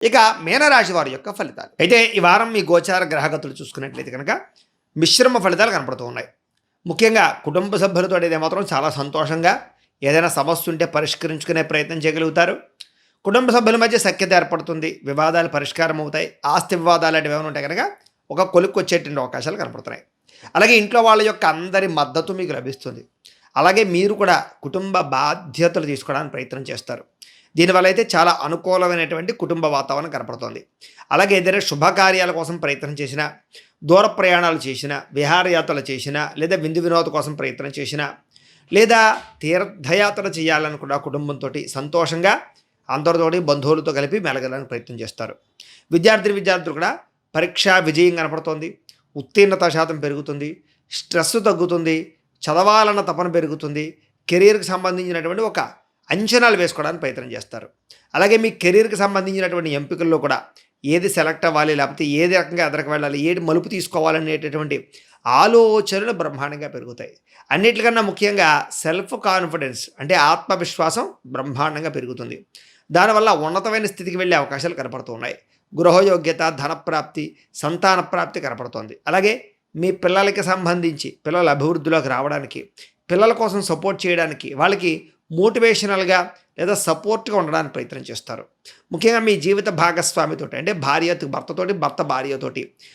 ఇక మీనరాశి వారి యొక్క ఫలితాలు అయితే ఈ వారం మీ గోచార గ్రహగతులు చూసుకున్నట్లయితే కనుక మిశ్రమ ఫలితాలు కనపడుతూ ఉన్నాయి. ముఖ్యంగా కుటుంబ సభ్యులతో అయితే మాత్రం చాలా సంతోషంగా ఏదైనా సమస్య ఉంటే పరిష్కరించుకునే ప్రయత్నం చేయగలుగుతారు. కుటుంబ సభ్యుల మధ్య సఖ్యత ఏర్పడుతుంది, వివాదాలు పరిష్కారం అవుతాయి. ఆస్తి వివాదాలు లాంటివి ఏమైనా ఉంటే కనుక ఒక కొలుక్కు వచ్చేటువంటి అవకాశాలు కనపడుతున్నాయి. అలాగే ఇంట్లో వాళ్ళ యొక్క అందరి మద్దతు మీకు లభిస్తుంది. అలాగే మీరు కూడా కుటుంబ బాధ్యతలు తీసుకోవడానికి ప్రయత్నం చేస్తారు. దీనివల్ల అయితే చాలా అనుకూలమైనటువంటి కుటుంబ వాతావరణం కనపడుతోంది. అలాగే ఏదైనా శుభకార్యాల కోసం ప్రయత్నం చేసినా, దూర ప్రయాణాలు చేసినా, విహారయాత్రలు చేసినా, లేదా విందు వినోద కోసం ప్రయత్నం చేసినా, లేదా తీర్థయాత్ర చేయాలనుకున్న కుటుంబంతో సంతోషంగా అందరితోటి బంధువులతో కలిపి మెలగడానికి ప్రయత్నం చేస్తారు. విద్యార్థులు కూడా పరీక్షా విజయం కనపడుతోంది. ఉత్తీర్ణత శాతం పెరుగుతుంది, స్ట్రెస్ తగ్గుతుంది, చదవాలన్న తపన పెరుగుతుంది. కెరీర్కి సంబంధించినటువంటి ఒక అంచనాలు వేసుకోవడానికి ప్రయత్నం చేస్తారు. అలాగే మీ కెరీర్కి సంబంధించినటువంటి ఎంపికల్లో కూడా ఏది సెలెక్ట్ అవ్వాలి, లేకపోతే ఏది రకంగా ఎదరికి వెళ్ళాలి, ఏది మలుపు తీసుకోవాలనేటటువంటి ఆలోచనలు బ్రహ్మాండంగా పెరుగుతాయి. అన్నిటికన్నా ముఖ్యంగా సెల్ఫ్ కాన్ఫిడెన్స్ అంటే ఆత్మవిశ్వాసం బ్రహ్మాండంగా పెరుగుతుంది. దానివల్ల ఉన్నతమైన స్థితికి వెళ్ళే అవకాశాలు కనపడుతూ ఉన్నాయి. గృహయోగ్యత, ధనప్రాప్తి, సంతాన ప్రాప్తి కనపడుతోంది. అలాగే మీ పిల్లలకి సంబంధించి పిల్లల అభివృద్ధిలోకి రావడానికి, పిల్లల కోసం సపోర్ట్ చేయడానికి, వాళ్ళకి మోటివేషనల్గా లేదా సపోర్ట్గా ఉండడానికి ప్రయత్నం చేస్తారు. ముఖ్యంగా మీ జీవిత భాగస్వామితోటి అంటే భర్తతోటి, భర్త భార్యతోటి